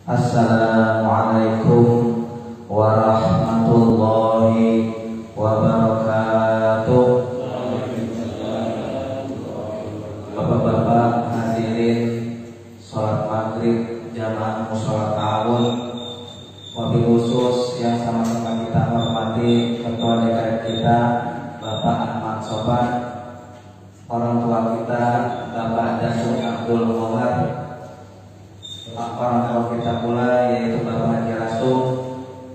Assalamualaikum warahmatullahi wabarakatuh. Bapak-bapak hadirin sholat maghrib jamaah musholat ta'awun, wabil khusus yang sama-sama kita hormati ketua DKM kita Bapak Ahmad Sopan, orang tua kita Bapak Dasung Abdul Mohar, orang tua kita pula yaitu Bapak Haji Rastum,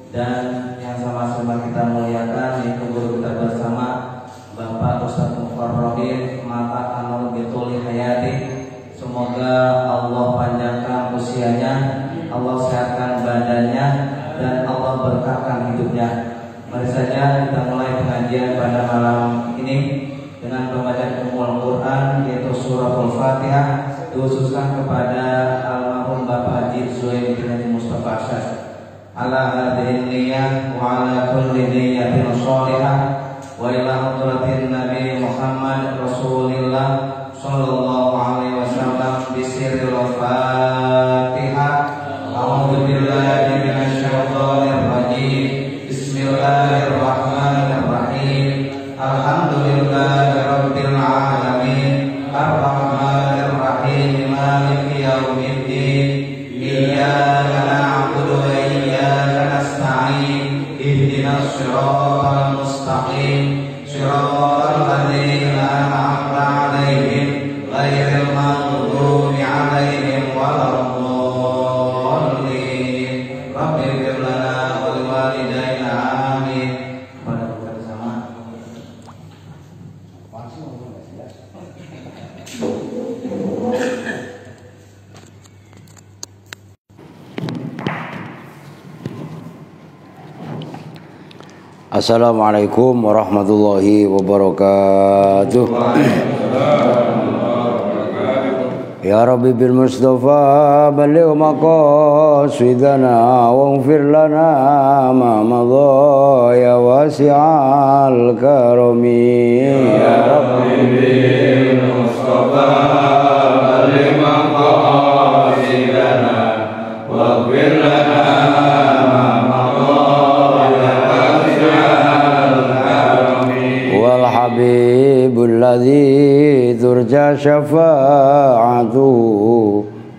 dan yang sama-sama kita muliakan yaitu guru kita bersama Bapak Ustadz Mufarrodin Mata Anul Bituli Hayati. Semoga Allah panjangkan usianya, Allah sehatkan badannya, dan Allah berkahkan hidupnya. Mari saja kita mulai pengajian pada malam ini dengan pembacaan Ummul Quran, yaitu surah Al-Fatihah, dikhususkan kepada almarhum Bapak Haji Zuhair bin Haji Mustafa Asyad. Ala hadhihi niyyah wa ala kulli niyyatin shalihah wa ila hadratin Nabi Muhammad Rasulillah sallallahu alaihi wasallam bisirril Fatihah. A'udzu billahi minasy syaithanir rajim. Bismillahirrahmanirrahim. Alhamdulillahirabbil alamin. Arrahmanir rahim. Maliki yaumiddin. Iyyaka na'budu wa iyyaka nasta'in. Ihdinas siratal mustaqim. Siratal ladzina an'amta 'alaihim ghairil maghdubi 'alaihim waladdallin. Rabbighfir lana wa liwalidayna amin. Pada buka bersama. Assalamualaikum warahmatullahi wabarakatuh. Ya Rabbi bil Mustafa baligh maqasidana waghfir lana ma madha ya wasi'al karami. Ya Rabbi bil Mustafa baligh maqasidana waghfir lana Habibul ladzi turja syafa'atuhu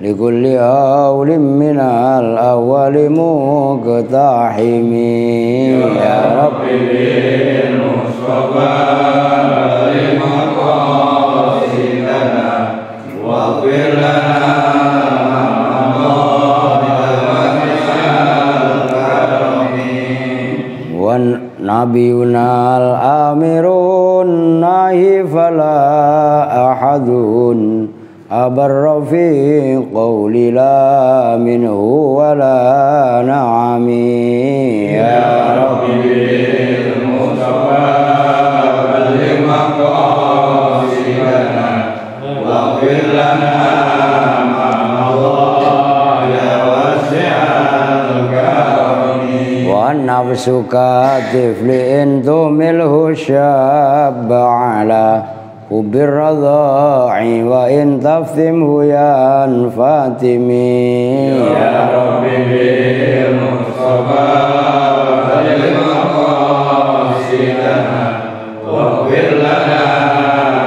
likulli awlim minal awwali muqtahimi. Ya Rabbi bil Mustafa lima qasidana waghfir lana Nabiyuna al-amirun nahi fala ahadun abarra fi qawli la minhu wala na'ami. Ya Rabbi bil Mustafa baligh maqasidana waghfir lana nafsuka tifli'in tumilhu syabba ala hubir radha'i wa in taftimhu yan fatimi. Ya Rabbi bil Mustafa baligh maqasidana waghfir lana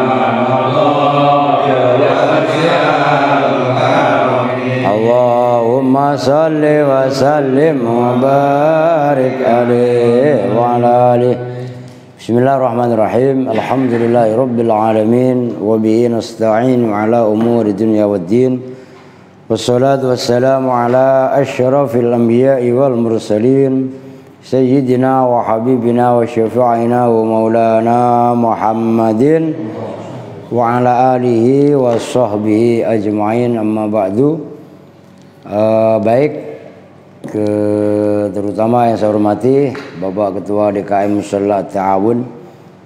ma madha ya wasi'al karami. Allahumma salli wa sallim wa barik alaihi wa ala alihi. Bismillahirrahmanirrahim. Alhamdulillahi rabbil alamin wa bihi nasta'in ala umuri dunya waddin. Wassalatu wassalamu ala asyrafil anbiya'i wal mursalin sayyidina wa habibina wa syafi'ina wa maulana Muhammadin wa ala alihi wa sahbihi ajma'in. Amma ba'du. Baik, terutama yang saya hormati Bapak Ketua DKM Musholat Ta'awun,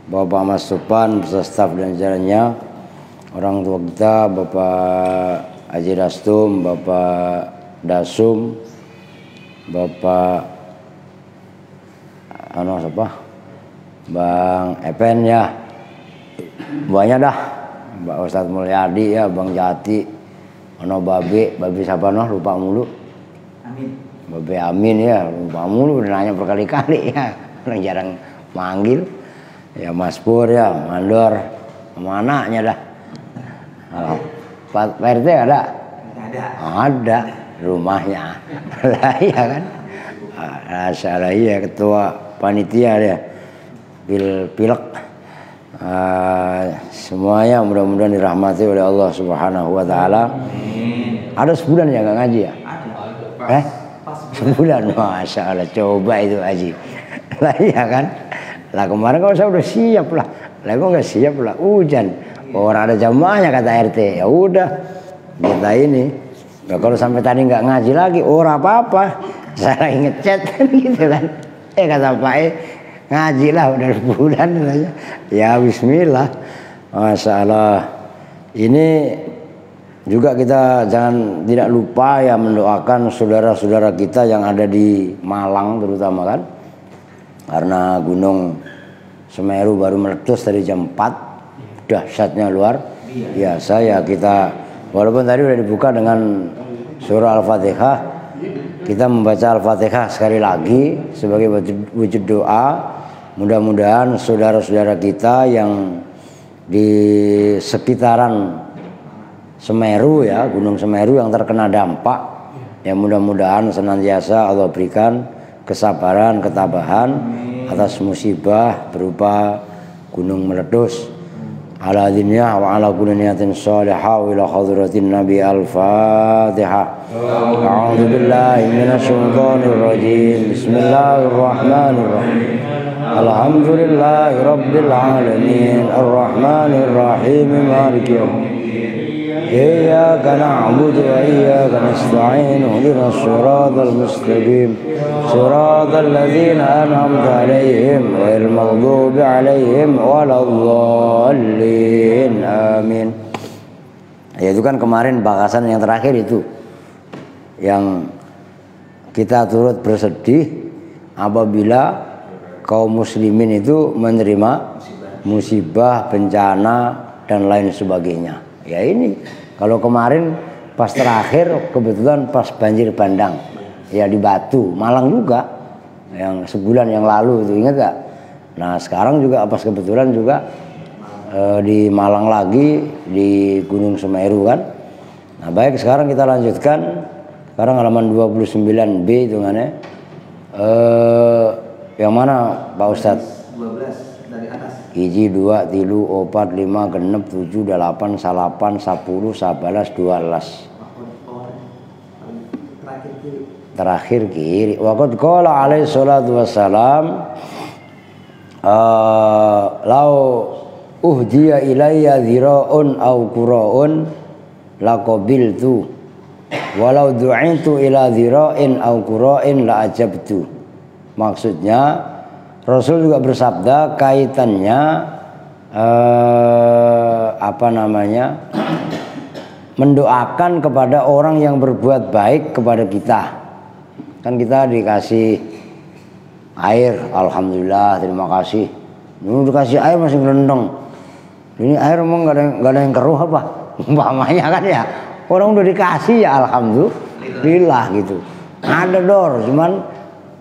Bapak Mas Sopan beserta staf dan jajarannya, orang tua kita Bapak Haji Rastum, Bapak Dasum, Bapak Bang Epen ya, banyak dah, Mbak Ustadz Mulyadi ya, Bang Jati, ono babi siapa noh lupa mulu. Amin. Babe amin ya, lupa mulu udah nanya berkali-kali ya. Orang jarang manggil. Ya Mas Pur ya, mandor sama anaknya dah. Pak RT ada? Ada rumahnya. Lah iya kan? Salah iya ketua panitia dia. Pilek. Semuanya mudah-mudahan dirahmati oleh Allah Subhanahu wa taala. Ada sebulan ya enggak ngaji ya? Ada. Sebulan, Masya Allah, coba itu haji. Lah iya kan? Lah kemarin kalau saya udah siap lah. Lah kok nggak siap lah, hujan. Orang ada jamaahnya kata RT. Ya udah, kita ini. Nah, kalau sampai tadi nggak ngaji lagi, ora apa-apa. Saya lagi ngechat gitu kan. Kata Pak ngaji lah udah sebulan katanya. Ya Bismillah. Masya Allah. Ini juga kita jangan tidak lupa ya mendoakan saudara-saudara kita yang ada di Malang terutama kan. Karena Gunung Semeru baru meletus dari jam 4. Dahsyatnya luar biasa ya kita. Walaupun tadi udah dibuka dengan surah Al-Fatihah, kita membaca Al-Fatihah sekali lagi sebagai wujud doa. Mudah-mudahan saudara-saudara kita yang di sekitaran Semeru ya, Gunung Semeru yang terkena dampak, ya mudah-mudahan senantiasa Allah berikan kesabaran, ketabahan atas musibah berupa gunung meletus. Ala diniyah wa ala kulli niyatin shalihah wa ila hadratin Nabi Al-Fatihah. A'udzu billahi minasy syaithanir rajim. Bismillahirrahmanirrahim. Alhamdulillahi rabbil alamin. Arrahmanir rahim. Maliki yaumiddin. إياك نعبد وإياك نستعين اهدنا الصراط المستقيم صراط الذين أنعمت عليهم غير المغضوب عليهم ولا الضالين آمين. Ya itu kan kemarin bakasan yang terakhir itu yang kita turut bersedih apabila kaum muslimin itu menerima musibah, bencana dan lain sebagainya. Ya ini kalau kemarin pas terakhir kebetulan pas banjir bandang ya di Batu, Malang juga yang sebulan yang lalu itu ingat gak? Nah sekarang juga pas kebetulan juga di Malang lagi di Gunung Semeru kan. Nah baik sekarang kita lanjutkan sekarang halaman 29B hitungannya yang mana Pak Ustadz? 12 dari atas. Hiji, 2, 3, 4, 5, genep, 7, 8, 9, 10, 11, 12. Terakhir kiri. Waqad qala alaihi salatu wassalam lau uhdiya ilayya dhira'un aw qura'un laqabiltu walau du'intu ila dhira'in aw qura'in la ajabtu. Maksudnya Rasul juga bersabda kaitannya mendoakan kepada orang yang berbuat baik kepada kita. Kan kita dikasih air, alhamdulillah, terima kasih. Ini dikasih air masih ngelendeng. Ini air emang nggak ada yang keruh apa? Umpamanya kan ya. Orang udah dikasih ya alhamdulillah gitu. Ada dor, cuman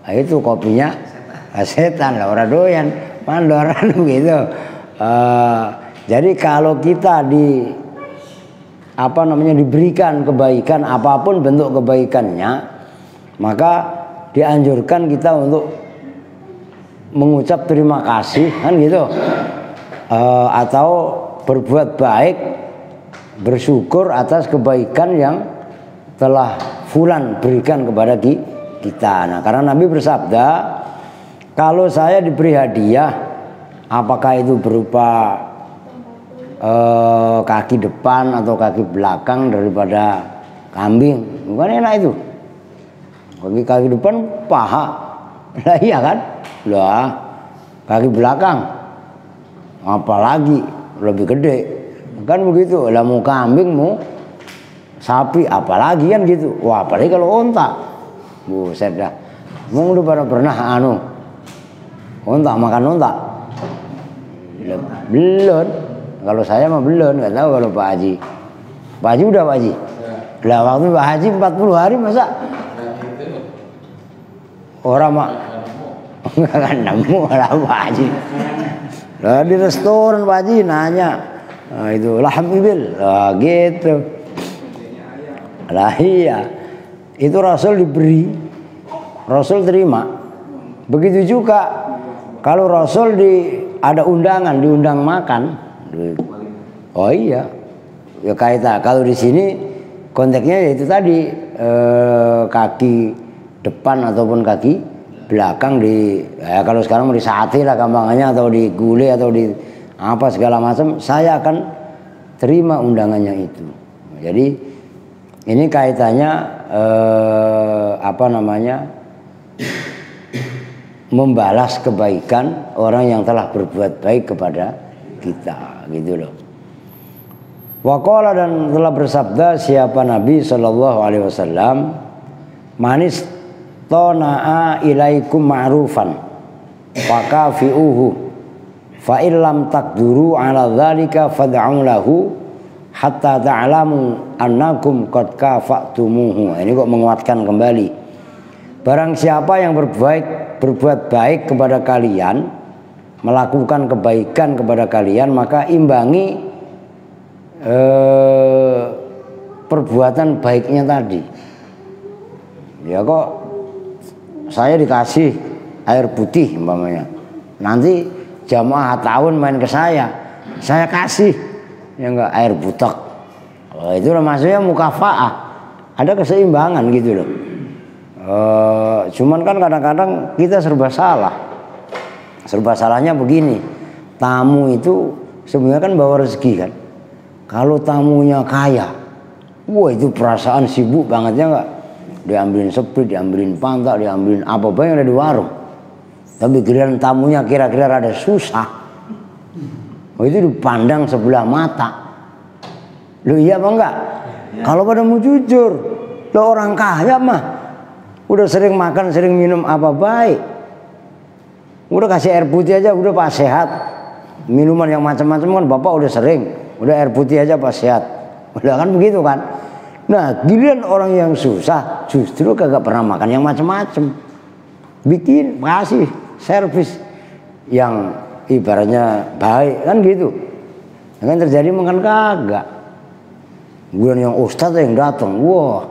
itu kopinya setan lah orang doyan mandoran gitu. Jadi kalau kita diberikan kebaikan apapun bentuk kebaikannya, maka dianjurkan kita untuk mengucap terima kasih kan gitu, atau berbuat baik, bersyukur atas kebaikan yang telah fulan berikan kepada kita. Nah karena Nabi bersabda, kalau saya diberi hadiah, apakah itu berupa kaki depan atau kaki belakang daripada kambing, bukan enak itu. Kaki depan paha, lah iya kan? Lah kaki belakang, apalagi lebih gede, kan begitu. Lah mau kambing mau sapi, apalagi kan gitu. Wah apalagi kalau onta, buset dah. Mau lu pernah onta makan onta? Belum. Kalau saya mah belum, nggak tahu kalau Pak Haji. Pak Haji udah Pak Haji. Lah waktu Pak Haji 40 hari masa Orang mak nggak nemu lah Pak Haji. Lah di restoran Pak Haji nanya, nah, itu laham ibil, lah gitu. Lah iya, itu Rasul diberi, Rasul terima. Begitu juga kalau Rasul ada undangan, diundang makan. Oh iya, ya kaitan. Kalau di sini konteksnya yaitu tadi kaki depan ataupun kaki belakang ya kalau sekarang mau disate lah gampangannya, atau digulai atau di apa segala macam, saya akan terima undangannya itu. Jadi ini kaitannya membalas kebaikan orang yang telah berbuat baik kepada kita, gitu loh. Waqala, dan telah bersabda siapa Nabi sallallahu alaihi wasallam, manis tona'a ilaikum ma'rufan fakafi'uhu fa illam takduru ala dzalika fad'u lahu hatta ta'lamu annakum qad kafa'tumuhu. Ini kok menguatkan kembali. Barang siapa yang berbuat baik kepada kalian, melakukan kebaikan kepada kalian, maka imbangi perbuatan baiknya tadi. Ya kok saya dikasih air putih umpamanya, nanti jamaah tahun main ke saya kasih ya enggak air butek. Oh, itu maksudnya mukafaah, ada keseimbangan gitu loh. Cuman kan kadang-kadang kita serba salah. Serba salahnya begini, tamu itu sebenarnya kan bawa rezeki kan. Kalau tamunya kaya, wah itu perasaan sibuk bangetnya enggak. Diambilin seprit, diambilin pantak, diambilin apa yang ada di warung. Tapi giliran tamunya kira-kira rada susah, oh itu dipandang sebelah mata. Loh iya apa enggak? Ya. Kalau pada mau jujur, lo orang kaya mah udah sering makan, sering minum apa baik. Udah kasih air putih aja udah Pak sehat. Minuman yang macam-macam kan Bapak udah sering. Udah air putih aja Pak sehat. Udah kan begitu kan? Nah, giliran orang yang susah justru kagak pernah makan yang macam-macam. Bikin, kasih servis yang ibaratnya baik kan gitu. Yang terjadi makan kagak. Giliran yang ustadz yang datang, wah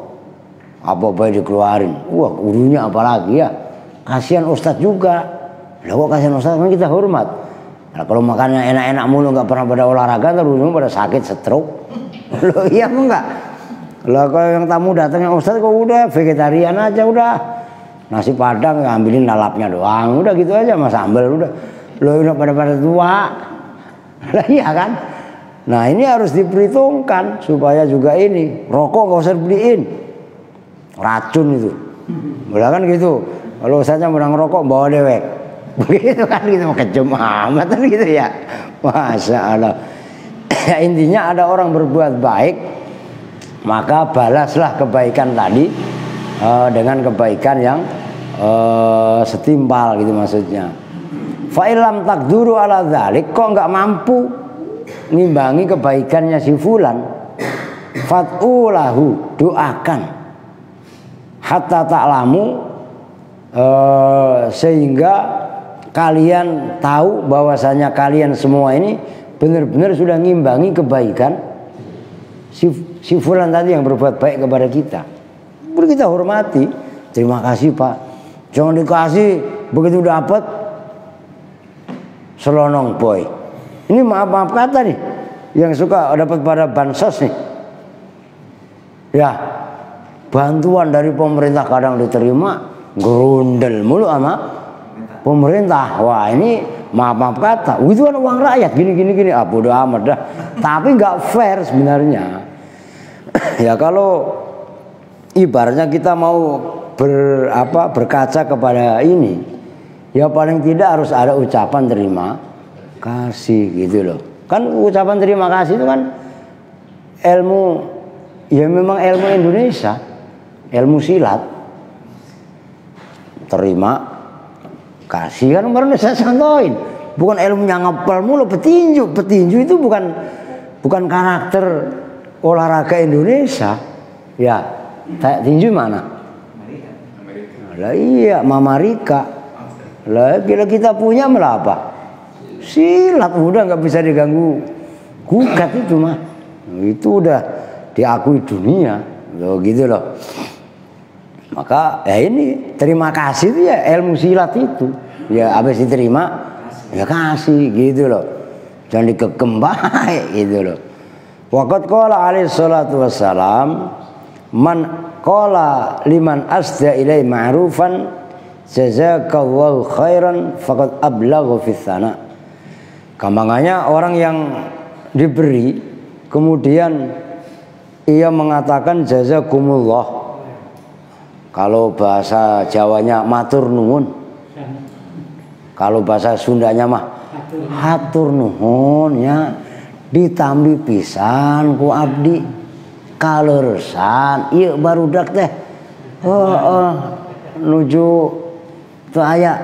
apa baik dikeluarin, wah urunya apalagi ya. Kasihan ustadz juga. Lah kok kasihan ustadz, kan kita hormat. Nah, kalau makannya enak-enak mulu nggak pernah pada olahraga, terus pada sakit stroke. Loh iya apa enggak? Lah kalau yang tamu datangnya ustadz kok udah vegetarian aja udah. Nasi padang ngambilin lalapnya doang, udah gitu aja mas sambal udah. Loh udah pada tua. Lah iya kan? Nah ini harus diperhitungkan supaya juga ini rokok nggak usah dibeliin, racun itu. Udah kan gitu. Kalau ustadznya mau ngerokok bawa dewek. Begitu kan gitu, kejam amat kan gitu ya. Masya Allah. Intinya ada orang berbuat baik, maka balaslah kebaikan tadi dengan kebaikan yang setimpal gitu maksudnya. Fa ilam takduru ala dzalik, kok enggak mampu ngimbangi kebaikannya si fulan, fat'u lahu, doakan hatta ta'lamu, sehingga kalian tahu bahwasanya kalian semua ini benar-benar sudah ngimbangi kebaikan si fulan tadi yang berbuat baik kepada kita. Perlu kita hormati. Terima kasih Pak. Jangan dikasih begitu dapat selonong boy. Ini maaf kata nih, yang suka dapat pada bansos nih. Ya, bantuan dari pemerintah kadang diterima, gerundel mulu sama pemerintah. Wah ini maaf kata, itu kan uang rakyat gini. Ah bodo amat dah. Tapi nggak fair sebenarnya. Ya kalau ibaratnya kita mau berkaca kepada ini, ya paling tidak harus ada ucapan terima kasih gitu loh. Kan ucapan terima kasih itu kan ilmu, ya memang ilmu Indonesia, ilmu silat. Terima kasih kan baru saya contohin. Bukan ilmunya ngepel mulu, petinju. Petinju itu bukan karakter olahraga Indonesia. Ya, tinju mana? Lah iya, Mama Rika. Lah bila kita punya malah apa? Silat udah nggak bisa diganggu gugat itu mah. Itu udah diakui dunia. Loh gitu loh. Maka ya ini terima kasih itu ya ilmu silat itu. Ya habis diterima ya kasih gitu loh. Jangan dikegem baik gitu loh. Waqad qala alaihi salatu wassalam man qala liman asda ilai ma'rufan jazakallahu khairan faqad ablagha fi tsana. Gampangannya orang yang diberi kemudian ia mengatakan jazakumullah. Kalau bahasa Jawanya matur nuwun. Kalau bahasa Sundanya mah hatur nuhun ya. Ditambi pisan ku abdi kaleresan ieu barudak teh nuju teu aya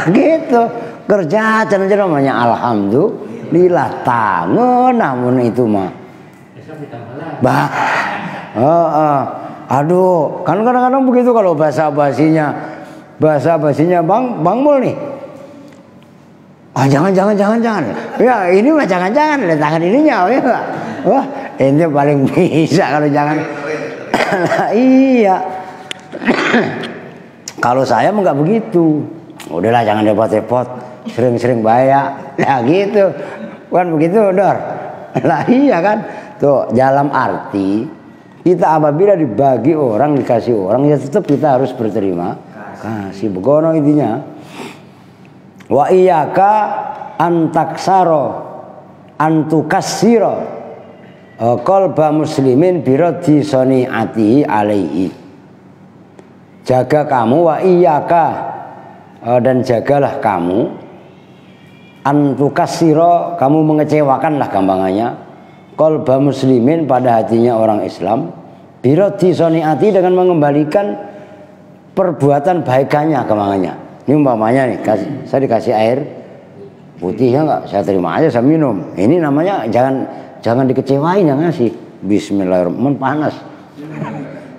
gitu kerja cenah namanya alhamdulillah tangeun namun itu mah bah aduh kan kadang-kadang begitu kalau bahasa basinya Bang Mul nih. Jangan. Ya ini mah jangan letakkan ininya ya. Wah, ini paling bisa kalau jangan. Iya. Kalau saya mah enggak begitu. Udahlah jangan repot-repot, sering-sering bahaya. Nah gitu. Kan begitu, Dor. Lah iya kan? Tuh, dalam arti kita apabila dibagi orang, dikasih orang, ya tetap kita harus berterima kasih. Begono intinya. Wa iyyaka antaksaro antukassiro qalba muslimin biradi sani'atihi alaihi. Jaga kamu wa iyyaka dan jagalah kamu antukassiro, kamu mengecewakanlah gampangannya qalba muslimin pada hatinya orang Islam biradi sani'ati dengan mengembalikan perbuatan baikannya gampangannya. Ini umpamanya nih, saya dikasih air putih ya enggak, saya terima aja, saya minum. Ini namanya jangan dikecewain yang ngasih. Bismillahirrahmanirrahim, panas.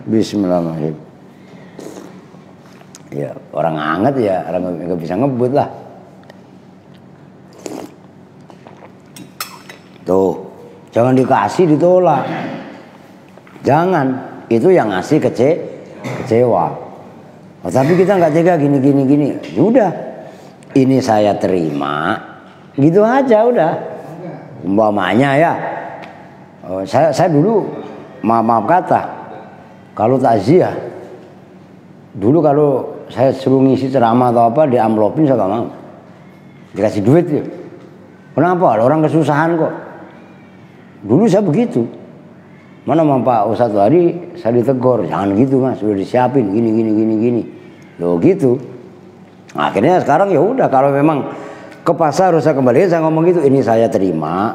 Bismillahirrahmanirrahim. Ya orang hangat ya, orang nggak bisa ngebut lah. Tuh, jangan dikasih ditolak. Jangan, itu yang ngasih kecewa. Oh, tapi kita nggak tega gini. Udah, ini saya terima, gitu aja udah. Umpamanya ya, saya dulu maaf kata, kalau takziah, dulu kalau saya suruh ngisi ceramah atau apa di amplopin saya nggak mau, dikasih duit ya. Kenapa? Orang kesusahan kok. Dulu saya begitu. Mana Pak Ustadz hari saya ditegur, jangan gitu Mas, sudah disiapin gini. Loh gitu. Akhirnya sekarang ya udah, kalau memang ke pasar harus saya kembali, saya ngomong gitu, ini saya terima.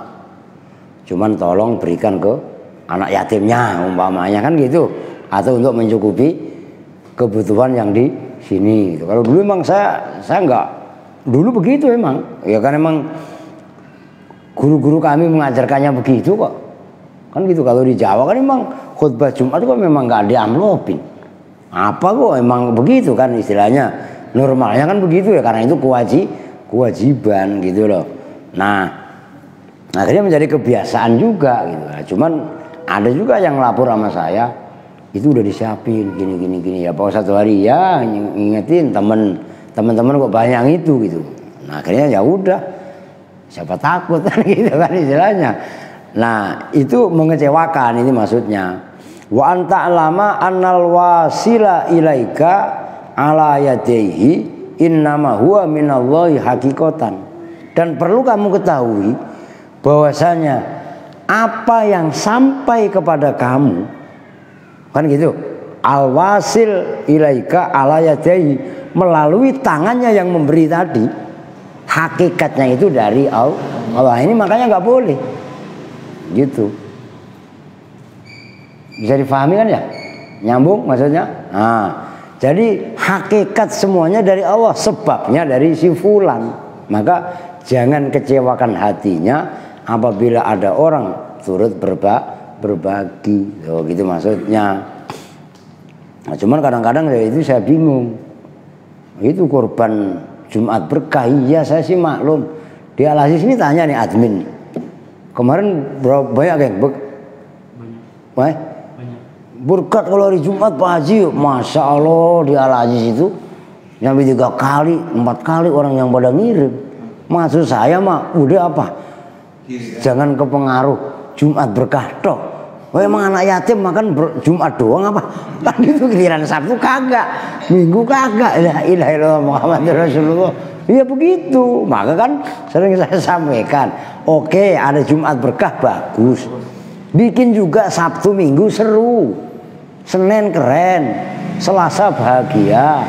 Cuman tolong berikan ke anak yatimnya umpamanya kan gitu, atau untuk mencukupi kebutuhan yang di sini gitu. Kalau dulu memang saya enggak dulu begitu emang. Ya kan emang guru-guru kami mengajarkannya begitu kok. Kan gitu, kalau di Jawa kan memang khutbah Jumat kok memang nggak diamplopin. Apa kok emang begitu kan istilahnya, normalnya kan begitu ya, karena itu kewajiban gitu loh. Nah, akhirnya menjadi kebiasaan juga gitu. Nah, cuman ada juga yang lapor sama saya, itu udah disiapin gini ya Pak, satu hari ya ngingetin teman-teman kok banyak yang itu gitu. Nah, akhirnya ya udah, siapa takut kan gitu kan istilahnya. Nah itu mengecewakan, ini maksudnya. Wa anta alama annal wasila ilaika ala yadaihi innama huwa minallahi hakikatan. Dan perlu kamu ketahui bahwasanya apa yang sampai kepada kamu kan gitu, al wasil ilaika ala yadaihi, melalui tangannya yang memberi tadi, hakikatnya itu dari Allah. Ini makanya nggak boleh gitu. Bisa difahami kan ya? Nyambung maksudnya? Nah, jadi hakikat semuanya dari Allah, sebabnya dari si fulan. Maka jangan kecewakan hatinya apabila ada orang turut berbagi. Oh, gitu maksudnya. Nah, cuman kadang-kadang ya itu saya bingung. Itu korban Jumat berkah. Iya, saya sih maklum. Di Al-Aziz ini tanya nih admin. Kemarin berapa banyak yang banyak. Berkat kalau hari Jumat Pak Haji, Masya Allah di Al-Aziz itu nyampe 3 kali, 4 kali orang yang pada ngirim. Maksud saya mah udah apa? Jangan kepengaruh Jumat berkah toh. Oh emang anak yatim makan Jumat doang apa? Kan itu giliran Sabtu kagak, Minggu kagak. La ilaha illallah Muhammadur Rasulullah. Iya begitu. Maka kan sering saya sampaikan, oke ada Jumat berkah bagus. Bikin juga Sabtu Minggu seru. Senin keren, Selasa bahagia,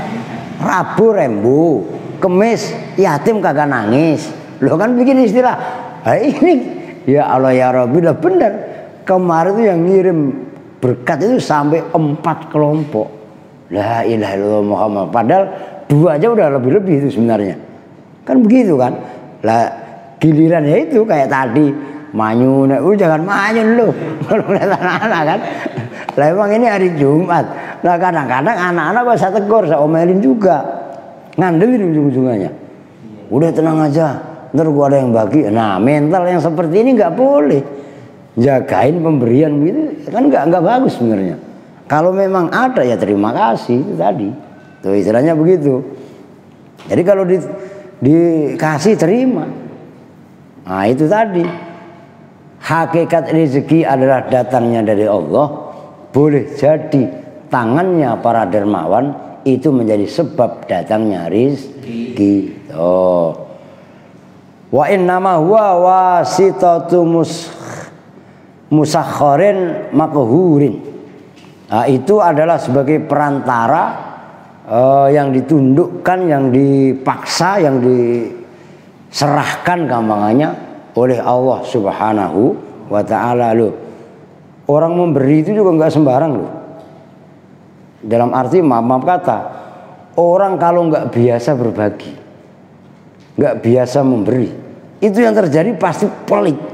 Rabu rembu, Kemis yatim kagak nangis. Lo kan bikin istilah. Nah, ini ya Allah ya Rabbi udah bener. Kemarin itu yang ngirim berkat itu sampai 4 kelompok. La ilaha illallah Muhammad. Padahal 2 aja udah lebih-lebih itu sebenarnya. Kan begitu kan. Lah gilirannya itu kayak tadi manyun, jangan manyun lu. Kalau lihat anak-anak kan. Lah emang ini hari Jumat. Nah kadang-kadang anak-anak saya tegur, saya omelin juga. Ngandelin ujung-ujungannya. Udah tenang aja. Ntar gua ada yang bagi. Nah mental yang seperti ini nggak boleh. Jagain pemberian gitu kan nggak bagus sebenarnya. Kalau memang ada ya terima kasih itu tadi. Tuh istilahnya begitu. Jadi kalau dikasih terima. Nah itu tadi. Hakikat rezeki adalah datangnya dari Allah. Boleh jadi tangannya para dermawan itu menjadi sebab datangnya rezeki. Oh. Wa innama huwa wasitatu musakharin makhurin. Nah, itu adalah sebagai perantara yang ditundukkan, yang dipaksa, yang diserahkan gampangannya oleh Allah Subhanahu wa ta'ala. Loh, orang memberi itu juga nggak sembarang loh. Dalam arti maaf kata, orang kalau nggak biasa berbagi, nggak biasa memberi, itu yang terjadi pasti pelit.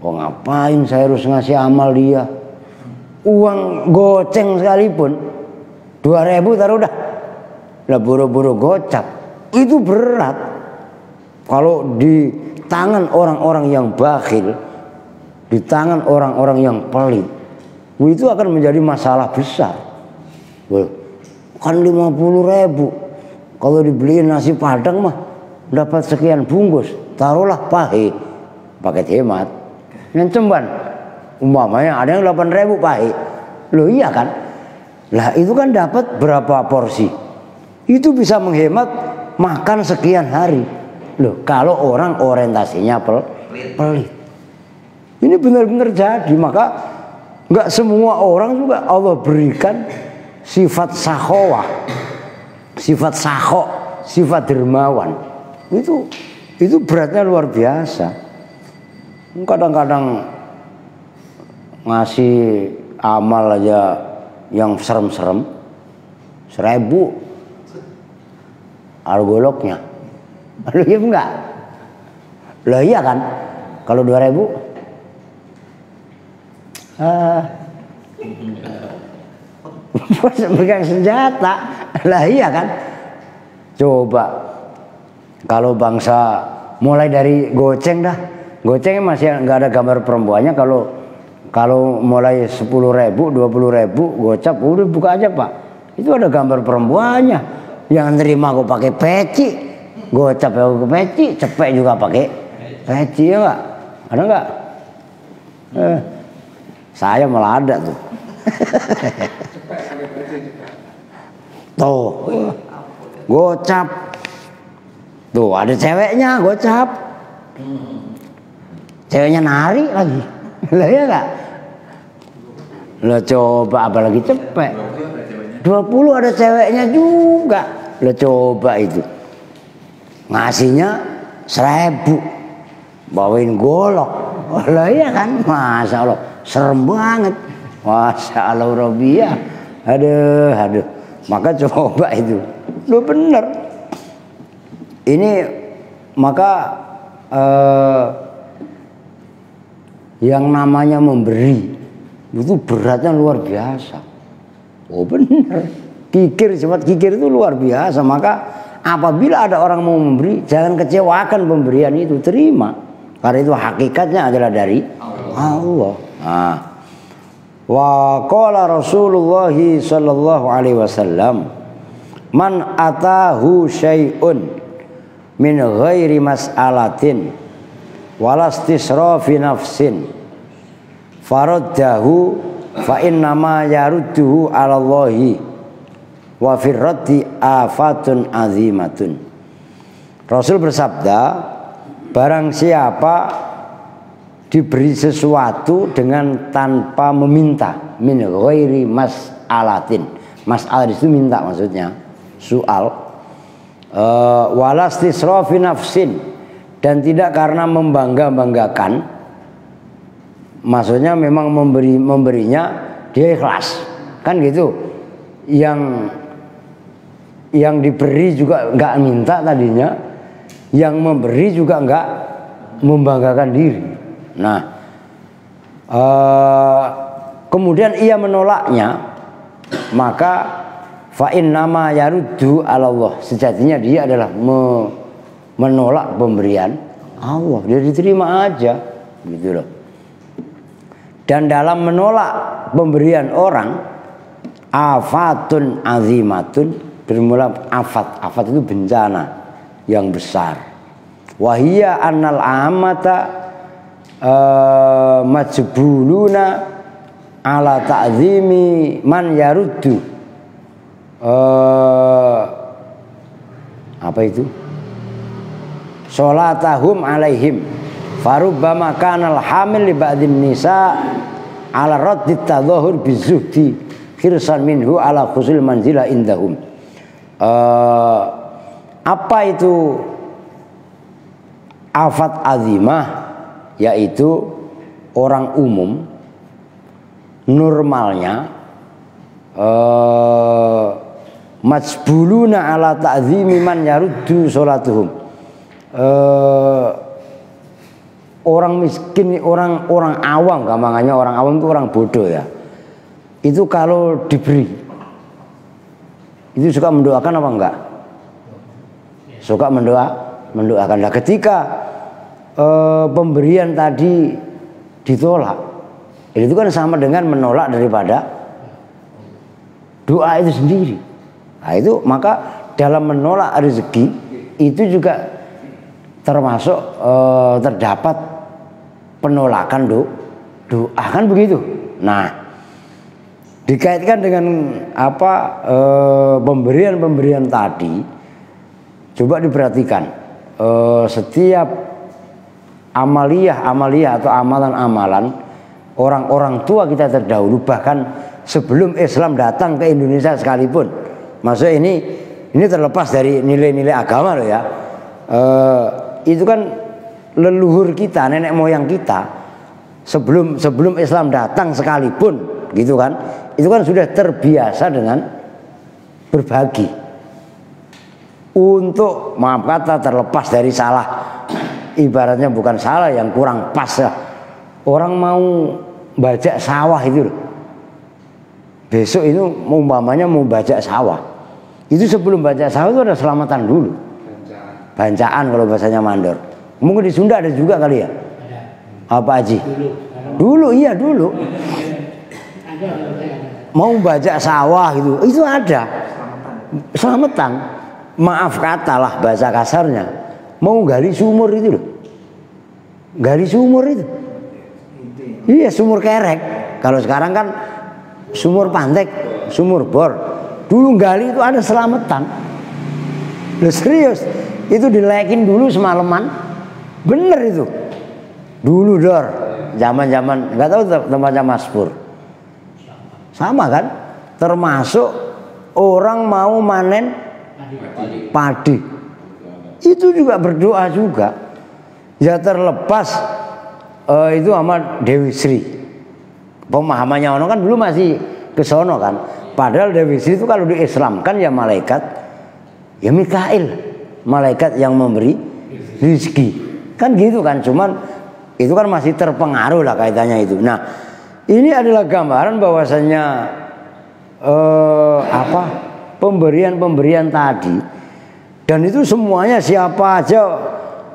Oh ngapain saya harus ngasih amal dia? Uang goceng sekalipun 2.000 taruh dah. Lah buru-buru gocap. Itu berat. Kalau di tangan orang-orang yang bakhil, di tangan orang-orang yang pelit, itu akan menjadi masalah besar. Kan 50.000. Kalau dibeliin nasi padang mah dapat sekian bungkus. Taruhlah pahe. Paket hemat. Cemban umpamanya ada yang 8.000 pahe. Loh iya kan? Lah itu kan dapat berapa porsi? Itu bisa menghemat makan sekian hari. Loh kalau orang orientasinya pelit. Ini benar-benar jadi. Maka nggak semua orang juga Allah berikan sifat sakhawah, sifat sakho, sifat dermawan. Itu beratnya luar biasa. Kadang-kadang ngasih amal aja yang serem-serem 1.000 algoloknya. Lalu iya enggak? Lah iya kan? Kalau 2.000 pegang senjata. Lah iya kan? Coba kalau bangsa mulai dari goceng dah. Gocengnya masih nggak ada gambar perempuannya. Kalau mulai 10.000, 20.000 gocap udah buka aja Pak. Itu ada gambar perempuannya. Yang nerima aku pakai peci, gocap aku ke peci, cepet juga pakai peci ya nggak? Ada nggak? Saya malah ada tuh. Tuh, gocap. Tuh ada ceweknya gocap. Ceweknya nari lagi. Lah ya enggak? Lah coba apalagi cepet. 20 ada ceweknya juga. Lah coba itu. Ngasihnya 1.000. Bawain golok. Lah iya kan? Masya Allah. Serem banget. Masya Allah Robiah. Aduh. Maka coba itu. Lu bener. Ini maka yang namanya memberi itu beratnya luar biasa. Oh benar. Kikir, sifat kikir itu luar biasa. Maka apabila ada orang mau memberi, jangan kecewakan pemberian itu, terima. Karena itu hakikatnya adalah dari Allah. Nah. Wa qala Rasulullah sallallahu alaihi wasallam, man atahu syai'un min ghairi mas'alatin walastisrafi nafsin faraddahu fa innama yarudduhu 'ala Allahi wa fir raddi afatun azimatun. Rasul bersabda, barang siapa diberi sesuatu dengan tanpa meminta, min ghairi mas'alatin. Mas'alah itu minta maksudnya, soal. Walastisrafi nafsin, dan tidak karena membangga-banggakan. Maksudnya memang memberinya dia ikhlas. Kan gitu. Yang diberi juga enggak minta tadinya, yang memberi juga enggak membanggakan diri. Nah, kemudian ia menolaknya, maka fa innama yaruddu 'ala Allah. Sejatinya dia adalah menolak pemberian Allah. Dia diterima aja, gitu loh. Dan dalam menolak pemberian orang, afatun azimatun, bermula afat. Afat itu bencana yang besar. Wahia annal amata majbuluna ala ta'zimi man yaruddu. Apa itu? Sholatahum alaihim farubbama kanal hamil li ba'din nisa ala raddit tadhahur bizuhdi khirsan minhu ala khusul manzila indahum. Apa itu afat azimah? Yaitu orang umum normalnya majbuluna ala ta'zimi man yaruddu sholatuhum. Orang miskin, orang awam, gampangannya orang awam itu orang bodoh ya. Itu kalau diberi itu suka mendoakan apa enggak? Suka mendoakan. Nah, ketika pemberian tadi ditolak, itu kan sama dengan menolak daripada doa itu sendiri. Nah, itu maka dalam menolak rezeki itu juga termasuk terdapat penolakan doa, kan begitu. Nah, dikaitkan dengan apa pemberian tadi, coba diperhatikan setiap amaliyah atau amalan-amalan orang-orang tua kita terdahulu, bahkan sebelum Islam datang ke Indonesia sekalipun. Maksudnya ini terlepas dari nilai-nilai agama loh ya. Itu kan leluhur kita, nenek moyang kita sebelum Islam datang sekalipun, gitu kan? Itu kan sudah terbiasa dengan berbagi. Untuk maaf kata terlepas dari salah, ibaratnya bukan salah, yang kurang pas ya. Orang mau bajak sawah itu loh. Besok itu umpamanya mau bajak sawah. Itu sebelum bajak sawah itu ada selamatan dulu. Bancaan kalau bahasanya mandor. Mungkin di Sunda ada juga kali ya? Ada. Apa Haji? Dulu iya dulu. Mau bajak sawah gitu, itu ada. Selamatan. Maaf katalah bahasa kasarnya. Mau gali sumur itu loh. Gali sumur itu. Iya, sumur kerek. Kalau sekarang kan sumur pantek, sumur bor. Dulu gali itu ada selamatan. Loh serius. Itu dilekin dulu semalaman. Bener itu. Dulu Dor. Zaman-zaman enggak tahu tempatnya Mas Pur. Sama kan? Termasuk orang mau manen padi. Itu juga berdoa juga. Ya terlepas itu sama Dewi Sri. Pemahamannya ono kan dulu masih ke sono kan. Padahal Dewi Sri itu kalau di Islam kan ya malaikat, ya Mikail, malaikat yang memberi rezeki. Kan gitu kan, cuman itu kan masih terpengaruh lah kaitannya itu. Nah, ini adalah gambaran bahwasanya pemberian-pemberian tadi, dan itu semuanya siapa aja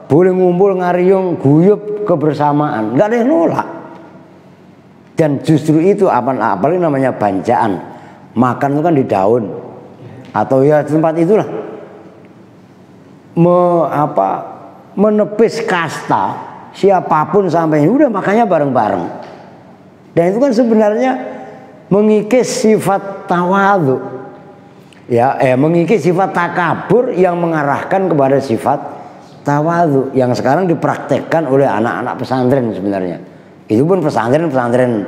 boleh ngumpul ngariung guyup kebersamaan, nggak ada yang nolak. Dan justru itu apalagi namanya banjaan, makan itu kan di daun atau ya tempat itulah menepis kasta siapapun sampai udah makanya bareng-bareng. Dan itu kan sebenarnya mengikis sifat tawadhu, ya, mengikis sifat takabur yang mengarahkan kepada sifat tawadhu yang sekarang dipraktekkan oleh anak-anak pesantren sebenarnya. Itu pun pesantren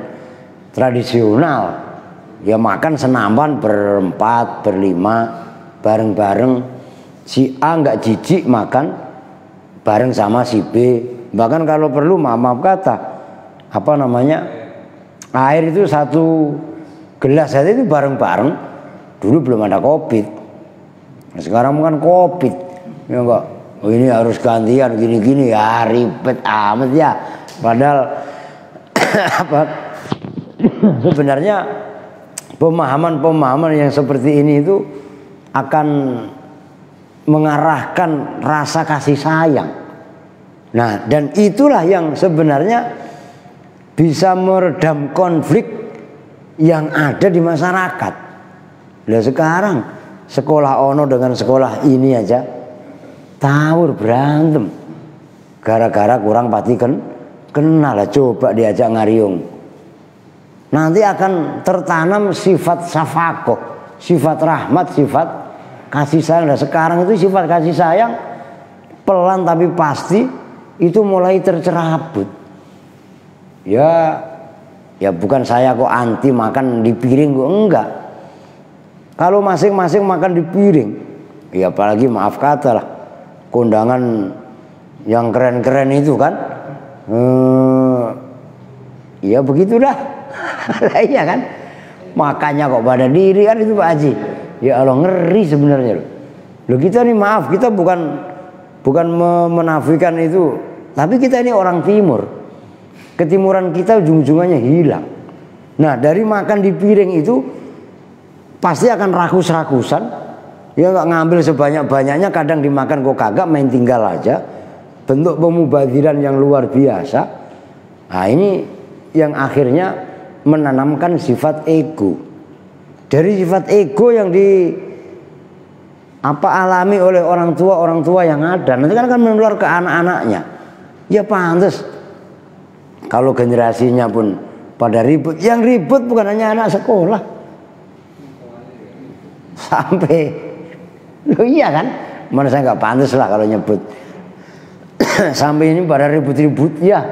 tradisional, ya makan senampan berempat, berlima, bareng-bareng. Si A nggak jijik makan bareng sama si B. Bahkan kalau perlu maaf kata, air itu satu gelas aja itu bareng-bareng. Dulu belum ada Covid. Nah, sekarang kan Covid, ya enggak. Oh, ini harus gantian gini-gini ya, ribet amat ya. Padahal sebenarnya pemahaman yang seperti ini itu akan mengarahkan rasa kasih sayang. Nah, dan itulah yang sebenarnya bisa meredam konflik yang ada di masyarakat. Nah, sekarang sekolah ono dengan sekolah ini aja tawur berantem gara-gara kurang pati kenal. Coba diajak ngariung, nanti akan tertanam sifat safakoh, sifat rahmat, sifat kasih sayang. Nah, sekarang itu sifat kasih sayang pelan tapi pasti itu mulai tercerabut. Ya bukan saya kok anti makan di piring kok, enggak. Kalau masing-masing makan di piring, ya apalagi maaf kata lah, kondangan yang keren-keren itu kan, ya begitulah. Iya kan, makannya kok pada diri kan itu Pak Haji. Ya Allah, ngeri sebenarnya loh. Kita nih maaf, kita bukan menafikan itu, tapi kita ini orang timur. Ketimuran kita ujung-ujungannya hilang. Nah, dari makan di piring itu pasti akan rakus-rakusan. Ya nggak ngambil sebanyak-banyaknya, kadang dimakan kok kagak, main tinggal aja. Bentuk pemubadiran yang luar biasa. Nah, ini yang akhirnya menanamkan sifat ego. Dari sifat ego yang alami oleh orang tua yang ada, nanti kan akan menular ke anak-anaknya. Ya pantas kalau generasinya pun pada ribut. Yang ribut bukan hanya anak sekolah, sampai iya kan, mana saya nggak pantas lah kalau nyebut. Sampai ini pada ribut-ribut ya,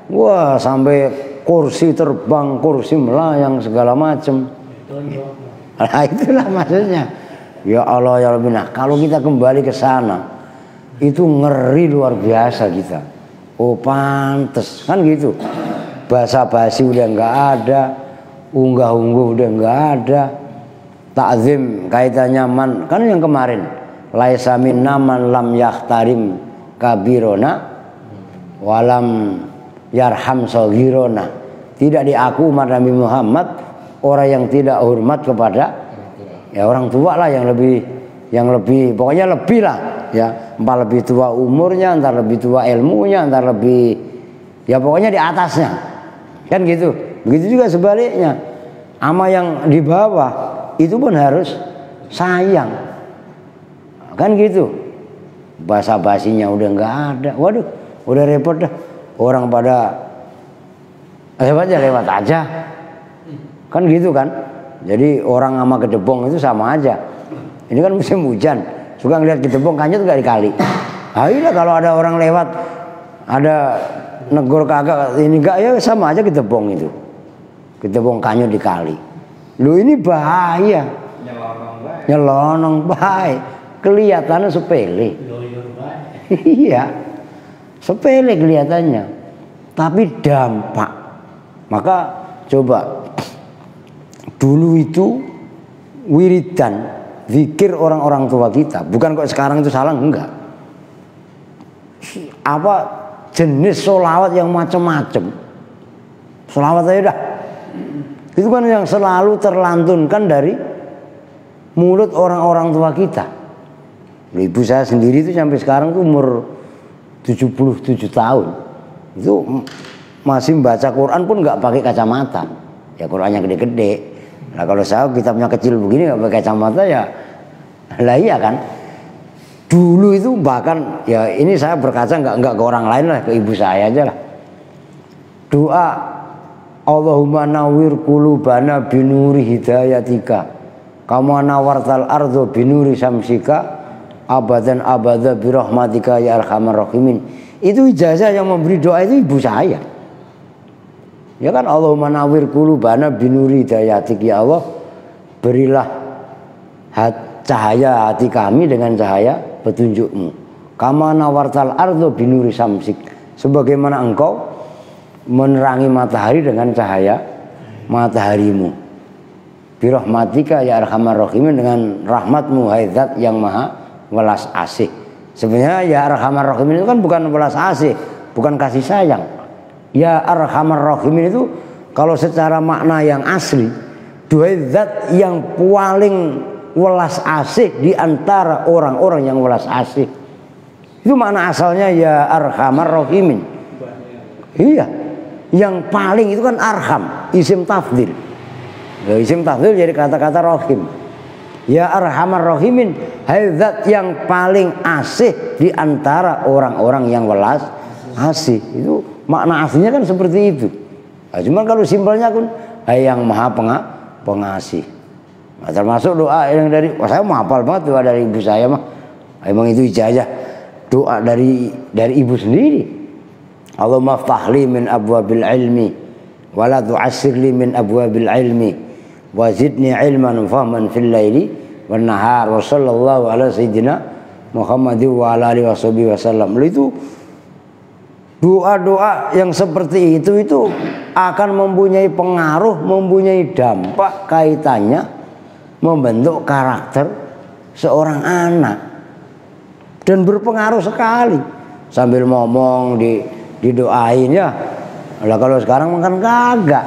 wah sampai kursi terbang, kursi melayang segala macam. Nah, itulah maksudnya. Ya Allah ya Rabbi. Nah, kalau kita kembali ke sana, itu ngeri luar biasa kita. Oh pantes kan gitu. Basa-basi udah nggak ada, unggah-ungguh udah nggak ada, takzim kaitannya man kan yang kemarin. Laisa minna man lam yahtarim kabirona walam yarham saghirona. Tidak diaku umat Nabi Muhammad orang yang tidak hormat kepada ya orang tua lah, yang lebih pokoknya lebih lah ya, entah lebih tua umurnya, entah lebih tua ilmunya, entah lebih ya pokoknya di atasnya kan gitu. Begitu juga sebaliknya, ama yang di bawah itu pun harus sayang kan gitu. Basa-basinya udah nggak ada, waduh udah repot dah, orang pada lewat aja kan gitu kan. Jadi orang sama gedebong itu sama aja. Ini kan musim hujan, suka ngeliat gedebong kanyut nggak dikali. Ayolah kalau ada orang lewat, ada negor kagak ini enggak, ya sama aja gedebong itu. Gedebong kanyut dikali. Lu ini bahaya. Nyelonong baik. Kelihatannya sepele. Iya. Sepele kelihatannya. Tapi dampak. Maka coba dulu itu wiridan zikir orang-orang tua kita, bukan kok sekarang itu salah, enggak. Apa jenis sholawat yang macam-macam, sholawat aja dah. Itu kan yang selalu terlantunkan dari mulut orang-orang tua kita. Ibu saya sendiri itu sampai sekarang tuh umur 77 tahun. Itu masih membaca Quran pun nggak pakai kacamata. Ya Qurannya gede-gede. Nah kalau saya kitabnya kecil begini nggak pakai kacamata ya, lah iya kan. Dulu itu bahkan ya ini saya berkaca nggak ke orang lain lah, ke ibu saya aja lah. Doa Allahumma nawwir qulubana binuri hidayatika kama nawartal ardo binuri samsika abadan abada birahmatika ya arhamar rahimin. Itu ijazah yang memberi doa itu ibu saya. Ya kan, Allahumma nawwir qulubana binuri hidayatik, ya Allah berilah cahaya hati kami dengan cahaya petunjukmu. Kama nawartal ardo binuri samsik, sebagaimana engkau menerangi matahari dengan cahaya mataharimu. Birahmatika ya arhamar rahimin, dengan rahmatmu hai zat yang maha welas asih. Sebenarnya ya arhamar rahimin itu kan bukan welas asih, bukan kasih sayang. Ya arhamar rahimin itu kalau secara makna yang asli, dua zat yang paling welas asih di antara orang-orang yang welas asih. Itu makna asalnya ya arhamar rahimin. Iya. Yang paling itu kan arham, isim tafdil. Ya, isim tafdil jadi kata-kata rahim. Ya arhamar rahimin, hai zat yang paling asih di antara orang-orang yang welas asih. Itu makna aslinya kan seperti itu. Nah, cuman kalau simpelnya pun hai yang maha pengasih. Nah, termasuk doa yang dari saya mau hafal banget doa dari ibu saya mah. Emang itu ijazah doa dari ibu sendiri. Allahumma ftahli min abwabil ilmi wa la tu'assirli min abwabil ilmi wa zidni ilman fahman fil laili wan nahar wa sallallahu ala sayyidina Muhammadin wa ala alihi wasallam. Itu doa-doa yang seperti itu akan mempunyai pengaruh, mempunyai dampak kaitannya membentuk karakter seorang anak, dan berpengaruh sekali. Sambil ngomong didoain ya. Lah kalau sekarang makan kagak.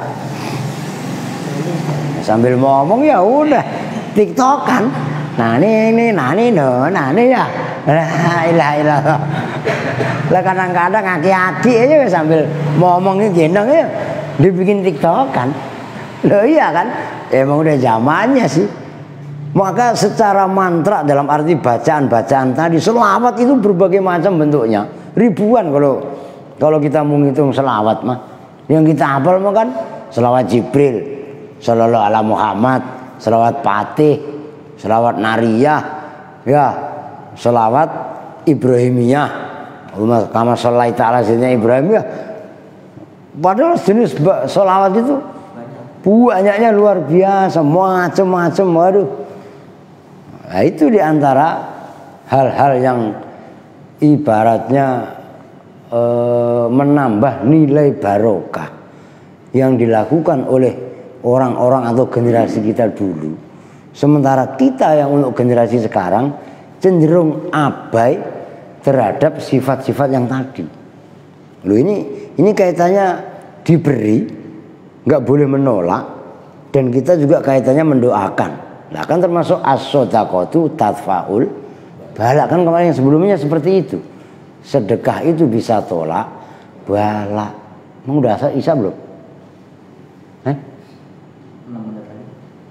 Sambil ngomong ya udah tiktokan. Nah ini ya. La ilaha illallah. Lah kadang-kadang aki-aki aja sambil ngomongnya gendong ya dibikin tiktokan. Loh iya kan? Emang udah zamannya sih. Maka secara mantra dalam arti bacaan-bacaan tadi, selawat itu berbagai macam bentuknya. Ribuan kalau kita menghitung selawat mah. Yang kita hafal mah kan selawat Jibril, sallallahu ala Muhammad, selawat Fatih, selawat Nariyah, ya, selawat Ibrahimiyah. Allahumma kama shallaita ala sayyidina Ibrahim ya. Padahal jenis selawat itu banyaknya luar biasa, macam-macam. Waduh. Nah, itu diantara hal-hal yang ibaratnya menambah nilai barokah yang dilakukan oleh orang-orang atau generasi kita dulu. Sementara kita yang untuk generasi sekarang cenderung abai terhadap sifat-sifat yang tadi. Loh ini kaitannya diberi, nggak boleh menolak, dan kita juga kaitannya mendoakan. Nah kan termasuk as-shadaqatu tadfa'ul bala, kan kemarin yang sebelumnya seperti itu. Sedekah itu bisa tolak bala. Mau udah Isya belum? 6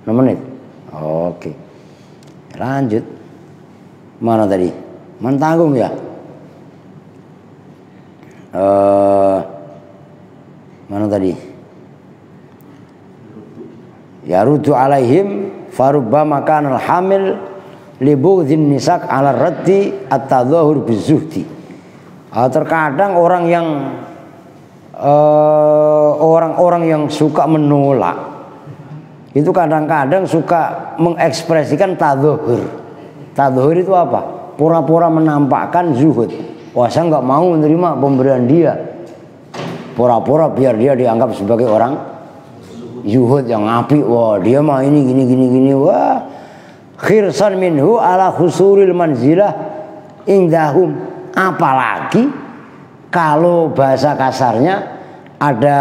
menit. Oke. Lanjut. Mana tadi? Mentanggung ya? Mana tadi? Ya rudu alaihim farubbama kanal hamil libudzin nisak ala raddi at-tadhahur bizuhdi. Terkadang orang yang suka menolak itu kadang-kadang suka mengekspresikan tadhahur. Tadhahur itu apa? Pura-pura menampakkan zuhud. Wah, saya nggak mau menerima pemberian dia. Pura-pura biar dia dianggap sebagai orang zuhud yang apik. Wah, dia mah ini gini. Wah, khirsan minhu ala khusuril manzilah indahum. Apalagi kalau bahasa kasarnya ada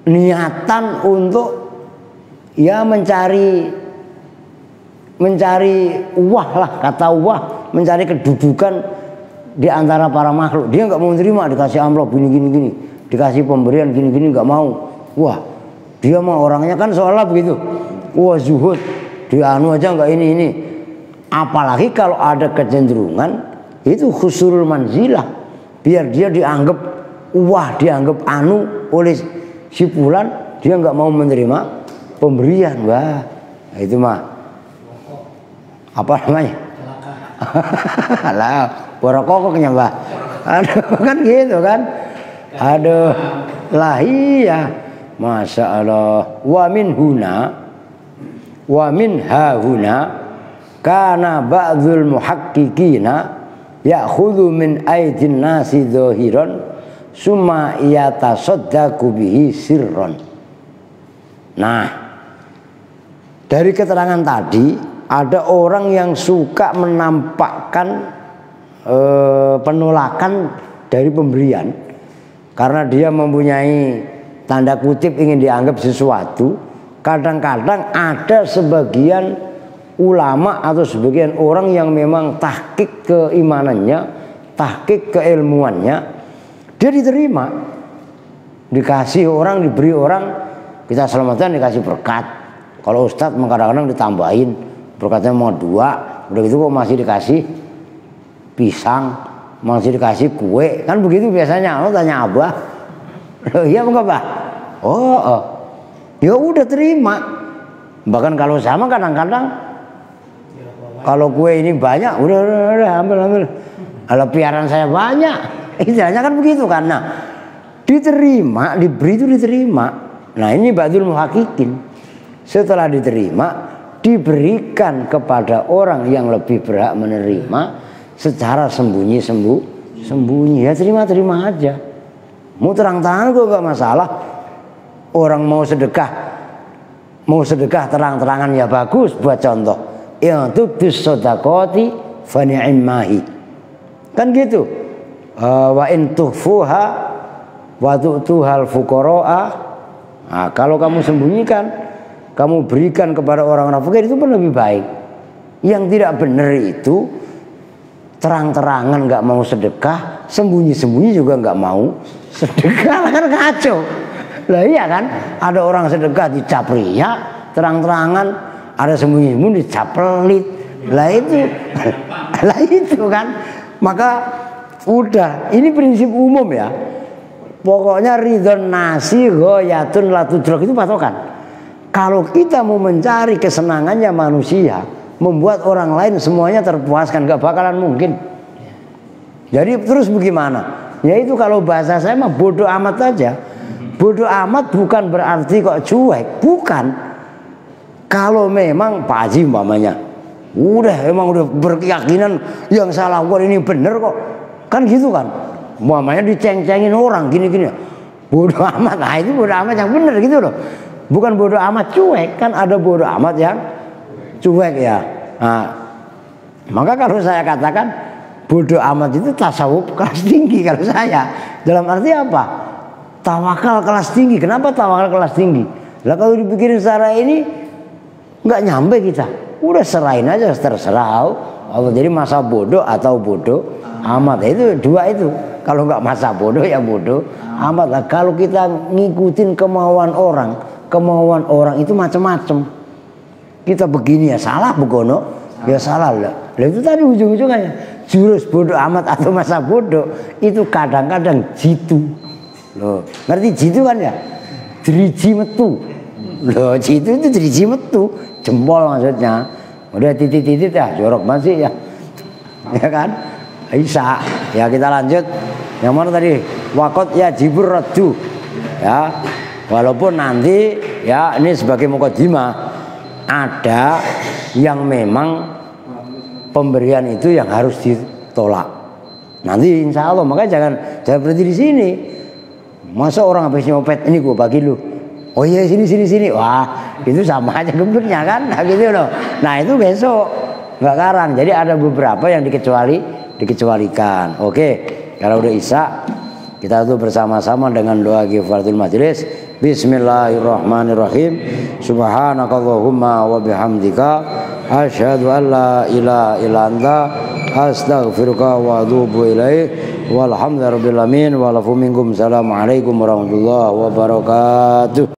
niatan untuk ya mencari uwah lah, kata uwah, mencari kedudukan di antara para makhluk. Dia nggak mau menerima dikasih amplop gini, dikasih pemberian gini, nggak mau. Wah, dia mah orangnya kan seolah begitu. Wah, zuhud, dia anu aja nggak ini. Apalagi kalau ada kecenderungan itu khusurul manzilah, biar dia dianggap wah, dianggap anu oleh si fulan, dia nggak mau menerima pemberian. Wah, itu mah apa namanya? Lah, borokok nyembah. Aduh, kan gitu kan. Aduh, lah iya. Masya Allah. Wa min hahuna kana ba'dul muhaqqiqina ya'khudhu min aidin nasi dhahiran summa yatasaddaqu bihi sirron. Nah, dari keterangan tadi ada orang yang suka menampakkan penolakan dari pemberian karena dia mempunyai tanda kutip ingin dianggap sesuatu. Kadang-kadang ada sebagian ulama atau sebagian orang yang memang tahqiq keimanannya, tahqiq keilmuannya, dia diterima, dikasih orang, diberi orang, kita selamatan dikasih berkat. Kalau ustadz kadang-kadang ditambahin berkatnya mau 2, udah gitu kok masih dikasih pisang, masih dikasih kue, kan begitu biasanya. Lo tanya abah, iya enggak Pak? Oh, ya udah terima. Bahkan kalau sama kadang-kadang kalau kue ini banyak, udah ambil. Kalau piaran saya banyak, istilahnya kan begitu kan. Nah, diterima, diberi itu diterima. Nah, ini ba'dul muhaqqiqin. Setelah diterima, diberikan kepada orang yang lebih berhak menerima secara sembunyi. Ya terima aja. Mau terang-terangan kok gak masalah. Orang mau sedekah terang-terangan ya bagus. Buat contoh, ya tubdus shadaqati fa ni'mahi. Kan gitu. Wa in tuhfuha wa tu'tuhal fuqara'a. Nah, kalau kamu sembunyikan, kamu berikan kepada orang-orang fakir, itu pun lebih baik. Yang tidak benar itu terang-terangan nggak mau sedekah, sembunyi-sembunyi juga nggak mau sedekah, kan kacau. Lah iya kan, ada orang sedekah dicap riya, terang-terangan, ada sembunyi-sembunyi dicap pelit. Lah itu kan. Maka udah, ini prinsip umum ya. Pokoknya ridhon nasi ghayatun la tudrak, itu patokan. Kalau kita mau mencari kesenangannya manusia, membuat orang lain semuanya terpuaskan, gak bakalan mungkin. Jadi terus bagaimana? Yaitu kalau bahasa saya mah bodoh amat aja. Bodoh amat bukan berarti kok cuek, bukan. Kalau memang Pak Haji umpamanya emang udah berkeyakinan yang salah lakukan ini bener kok, kan gitu kan. Umpamanya diceng-cengin orang gini-gini, bodoh amat. Nah itu bodoh amat yang bener gitu loh. Bukan bodoh amat cuek, kan ada bodoh amat yang cuek ya. Nah, maka kalau saya katakan bodoh amat itu tasawuf kelas tinggi kalau saya. Dalam arti apa? Tawakal kelas tinggi. Kenapa tawakal kelas tinggi? Lah kalau dipikirin secara ini nggak nyampe kita. Udah serahin aja, terserah. Allah, jadi masa bodoh atau bodoh amat, itu dua itu. Kalau nggak masa bodoh ya bodoh amat. Lah kalau kita ngikutin kemauan orang itu macam-macam. Kita begini ya salah, begono ya salah lah. Itu tadi ujung-ujungnya jurus bodoh amat atau masa bodoh itu kadang-kadang jitu. Loh, ngerti jitu kan ya? Driji metu. Loh, jitu itu driji metu, jempol maksudnya. Udah titit-titit ya, jorok masih ya. Ya kan? Isa. Ya kita lanjut. Yang mana tadi? Wakot ya jibur raddu. Ya. Walaupun nanti ya ini sebagai mukadimah, ada yang memang pemberian itu yang harus ditolak. Nanti insya Allah, makanya jangan berhenti di sini. Masa orang habis nyopet, ini gue bagi lu. Oh iya sini. Wah itu sama aja gembirnya kan, nah, gitu loh. Nah itu besok nggak karang. Jadi ada beberapa yang dikecualikan. Oke, kalau udah isya kita tuh bersama-sama dengan doa kifaratul majelis. Bismillahirrahmanirrahim. Subhanakallahumma wa bihamdika asyhadu an la ilaha illa anta astaghfiruka wa atubu ilaik. Walhamdulillahirabbil alamin wa lakum minkum. Assalamualaikum warahmatullahi wabarakatuh.